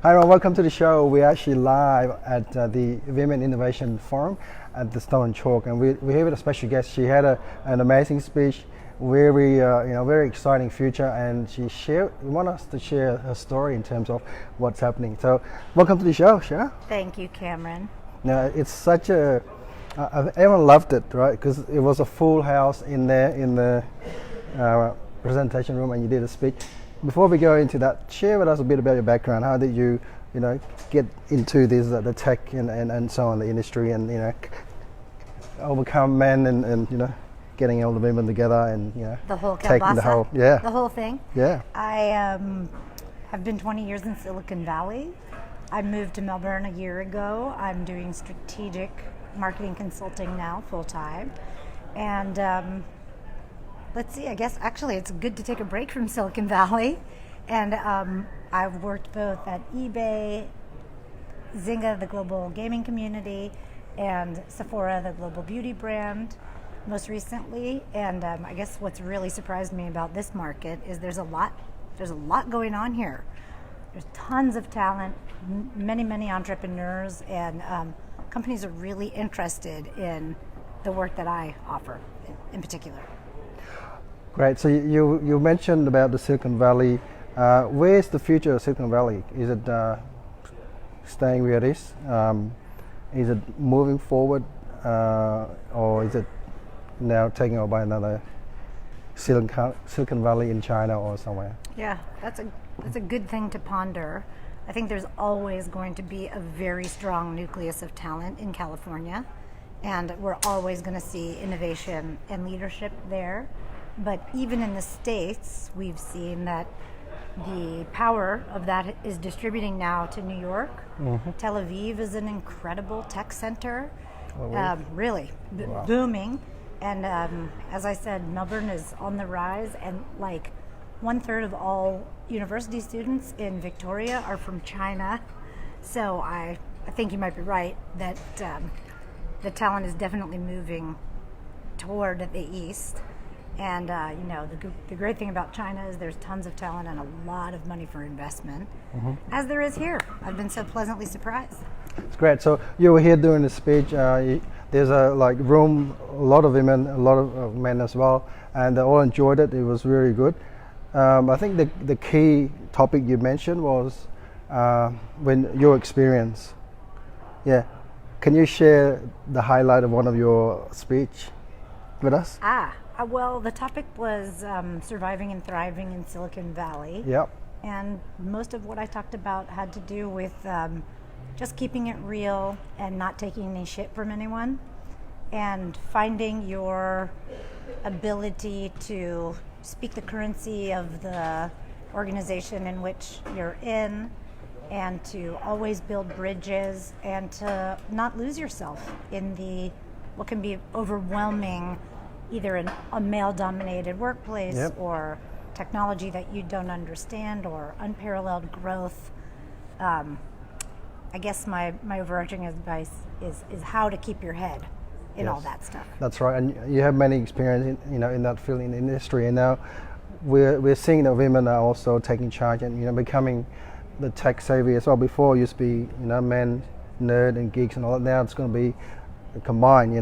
Hi, everyone. Welcome to the show. We're actually live at the Women Innovation Forum at the Stone Chalk, and we're here with a special guest. She had an amazing speech, very exciting future, and want us to share her story in terms of what's happening. So, welcome to the show, Shara. Thank you, Cameron. Now, it's such everyone loved it, right? Because it was a full house in the presentation room, and you did a speech. Before we go into that, share with us a bit about your background. How did you, get into this, the tech and so on, the industry, and overcome men and getting all the women together and The whole taking kielbasa, the the whole thing. yeah. I have been 20 years in Silicon Valley. I moved to Melbourne a year ago. I'm doing strategic marketing consulting now, full time, and let's see, I guess actually it's good to take a break from Silicon Valley. And I've worked both at eBay, Zynga, the global gaming community, and Sephora, the global beauty brand, most recently. And I guess what's really surprised me about this market is there's a lot going on here. There's tons of talent, many entrepreneurs, and companies are really interested in the work that I offer in particular. Great. So you mentioned about the Silicon Valley. Where's the future of Silicon Valley? Is it staying where it is? Is it moving forward, or is it now taken over by another Silicon Valley in China or somewhere? Yeah, that's a good thing to ponder. I think there's always going to be a very strong nucleus of talent in California, and we're always going to see innovation and leadership there. But even in the States, we've seen that the power of that is distributing now to New York. Mm-hmm. Tel Aviv is an incredible tech center, really Wow. booming. And as I said, Melbourne is on the rise, and like 1/3 of all university students in Victoria are from China. So I think you might be right that the talent is definitely moving toward the east. And the great thing about China is there's tons of talent and a lot of money for investment, as there is here. I've been so pleasantly surprised. It's great. So you were here doing the speech. There's a room, a lot of women, a lot of men as well, and they all enjoyed it. It was really good. I think the key topic you mentioned was when your experience. Yeah, can you share the highlight of one of your speech with us? Well, the topic was surviving and thriving in Silicon Valley. Yep. And most of what I talked about had to do with just keeping it real and not taking any shit from anyone, and finding your ability to speak the currency of the organization in which you're in, and to always build bridges and to not lose yourself in what can be overwhelming, either in a male-dominated workplace. Yep. Or technology that you don't understand, or unparalleled growth. I guess my overarching advice is how to keep your head in all that stuff. That's right, and you have many experience in that field, in the industry, and now we're seeing that women are also taking charge and becoming the tech savvy as well. Before it used to be men, nerd and geeks and all that. Now it's going to be combined.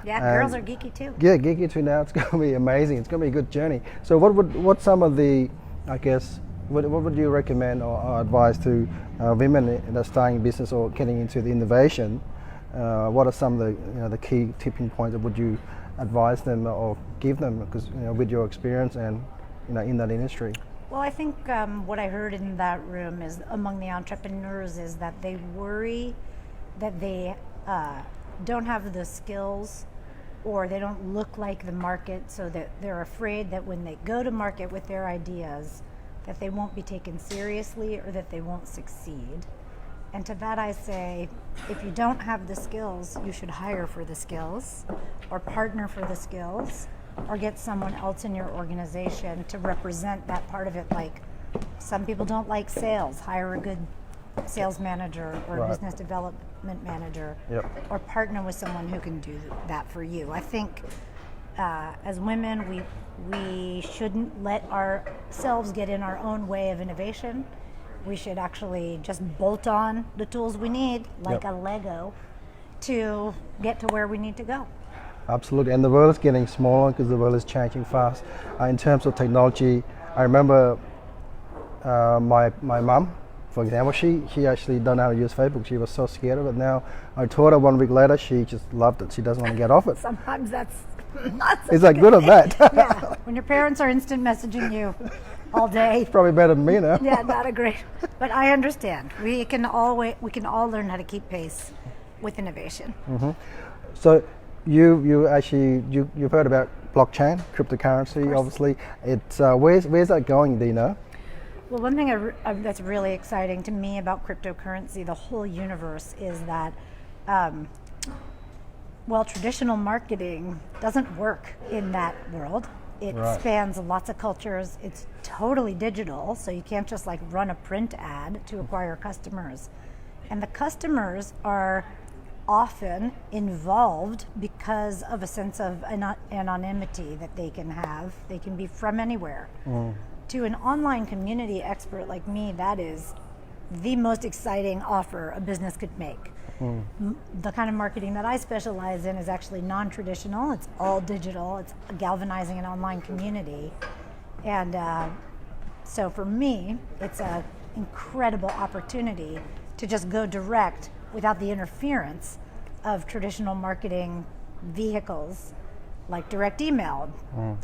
Yeah, girls are geeky too. Yeah, geeky too now. It's going to be amazing. It's going to be a good journey. So what some of the, I guess, what would you recommend or advise to women that are starting business or getting into the innovation? What are some of the key tipping points that would you advise them or give them, because with your experience and in that industry? Well, I think what I heard in that room is among the entrepreneurs is that they worry that they don't have the skills, or they don't look like the market, so that they're afraid that when they go to market with their ideas that they won't be taken seriously or that they won't succeed. And to that I say, if you don't have the skills, you should hire for the skills, or partner for the skills, or get someone else in your organization to represent that part of it. Like, some people don't like sales, hire a good sales manager or Right. business development manager, Yep. or partner with someone who can do that for you. I think as women, we shouldn't let ourselves get in our own way of innovation, we should actually just bolt on the tools we need, like a Lego, to get to where we need to go. Absolutely, and the world is getting smaller because the world is changing fast. In terms of technology, I remember my mom, for example, she actually don't know how to use Facebook. She was so scared of it. Now I taught her 1 week later, she just loved it. She doesn't want to get off it. Sometimes that's not so Is that good or bad? Yeah, when your parents are instant messaging you all day. Probably better than me now. Yeah, not a great. But I understand. We can all learn how to keep pace with innovation. Mm-hmm. So you've heard about blockchain, cryptocurrency. Obviously, it's where's that going? Do you know? Well, one thing that's really exciting to me about cryptocurrency, the whole universe, is that traditional marketing doesn't work in that world. It spans lots of cultures. It's totally digital, so you can't just like run a print ad to acquire customers. And the customers are often involved because of a sense of anonymity that they can have. They can be from anywhere. To an online community expert like me, that is the most exciting offer a business could make. The kind of marketing that I specialize in is actually non-traditional. It's all digital. It's galvanizing an online community. And so for me, it's an incredible opportunity to just go direct without the interference of traditional marketing vehicles like direct email,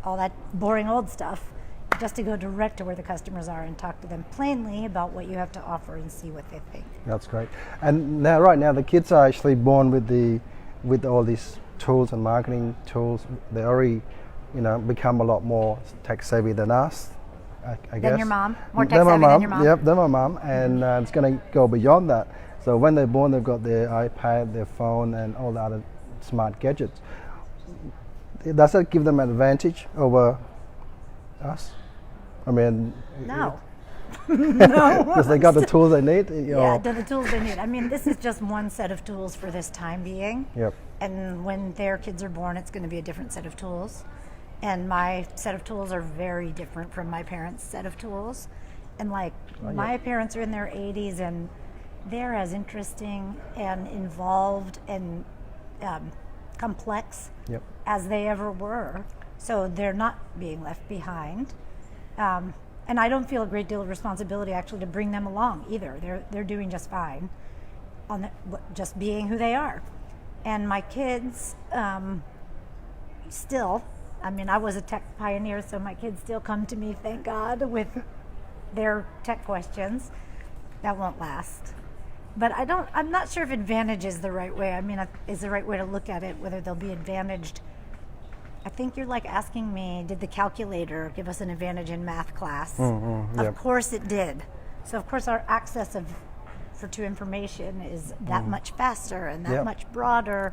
all that boring old stuff, just to go direct to where the customers are and talk to them plainly about what you have to offer and see what they think. That's great. And now, right now, the kids are actually born with all these tools and marketing tools. They already, become a lot more tech savvy than us. I guess. Than your mom? More tech savvy than your mom? Yep, than my mom. And it's going to go beyond that. So when they're born, they've got their iPad, their phone, and all the other smart gadgets. Does that give them an advantage over us? I mean, no. No, because they got the tools they need. Yeah, the tools they need. I mean, this is just one set of tools for this time being. Yep. And when their kids are born, it's going to be a different set of tools. And my set of tools are very different from my parents' set of tools. And my parents are in their 80s, and they're as interesting and involved and complex as they ever were. So they're not being left behind. And I don't feel a great deal of responsibility actually to bring them along either. They're doing just fine on just being who they are. And my kids still, I mean, I was a tech pioneer, so my kids still come to me, thank God, with their tech questions. That won't last. But I'm not sure if advantage is the right way. I mean, is the right way to look at it, whether they'll be advantaged. I think you're like asking me, did the calculator give us an advantage in math class? Of course it did. So of course our access to information is that much faster and that much broader.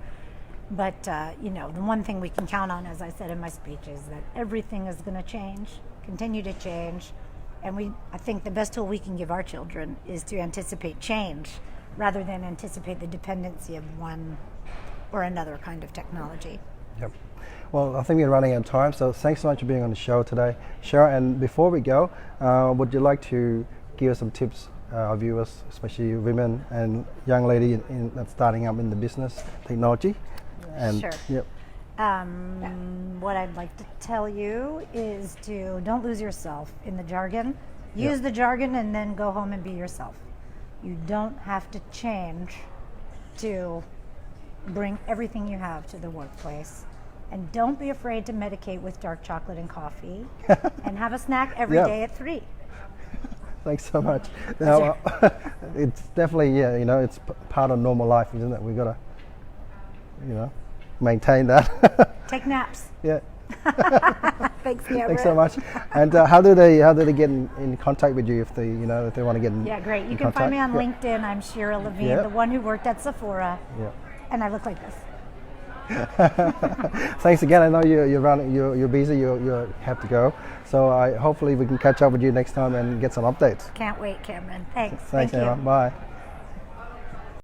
But the one thing we can count on, as I said in my speech, is that everything is going to change, continue to change. And I think the best tool we can give our children is to anticipate change rather than anticipate the dependency of one or another kind of technology. Yep. Well, I think we're running out of time, so thanks so much for being on the show today, Cheryl. And before we go, would you like to give us some tips, our viewers, especially women and young lady that's starting up in the business technology? And, sure. Yep. What I'd like to tell you is to don't lose yourself in the jargon. Use the jargon and then go home and be yourself. You don't have to change to bring everything you have to the workplace. And don't be afraid to medicate with dark chocolate and coffee and have a snack every day at 3. Thanks so much. Now, it's definitely, it's part of normal life, isn't it? We've got to, maintain that. Take naps. Yeah. Thanks, Cameron. Thanks so much. And how do they get in contact with you if they if they want to get in? Yeah, great. You can find me on LinkedIn. I'm Cheryl Levine, the one who worked at Sephora. Yeah. And I look like this. Thanks again. I know you're busy. You have to go. So hopefully we can catch up with you next time and get some updates. Can't wait, Cameron. Thanks. Thanks, Emma. Bye.